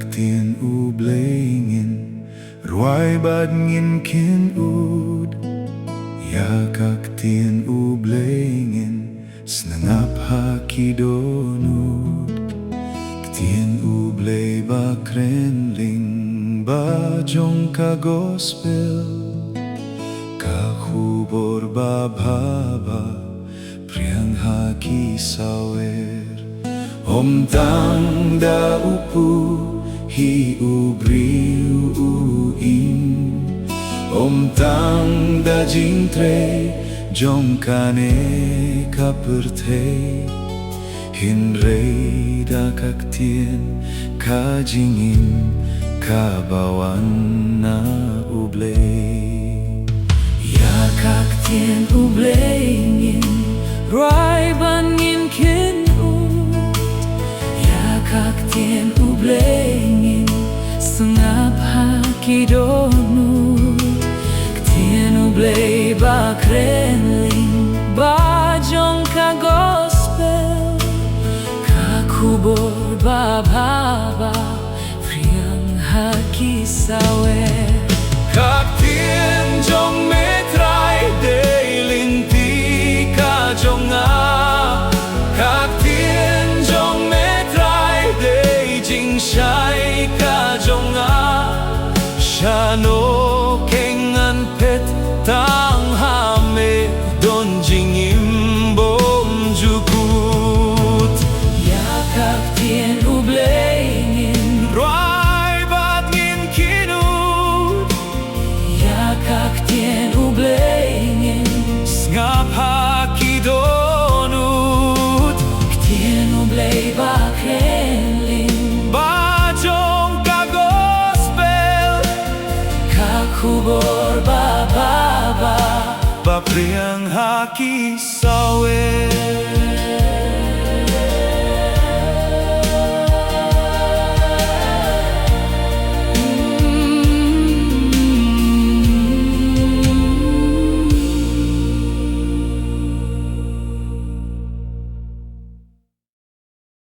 ktien blei ngin, rwai ngin kynud. ktien blei ngin, sngewtynnad. ktien blei ba krenling, ba jong ka gospel, ka khubor ba baba, priang haki sawer. Om tang da upu hi ubriu in, om tang da jingrwai jong kane ka pertei, hinrei da ktien ka ngin ka bawan na blei. ktien blei ngin, rwai ngin kynud. ktien blei ngin, sngewtynnad. ktien blei ba krenling, ba jong ka gospel, ka khubor ba baba, priang haki sawer. ktien jong metrai de Lynti ka jonga, ktien jong metrai de jingrwai ka jonga, shano kengan pet tang hame don jingim bom jukut. ktien blei ngin, rwai ngin kynud. ktien blei ngin, sngewtynnad. ktien blei ba krenling, ba jong ka gospel, ka khubor ba baba, ba priang haki sawer.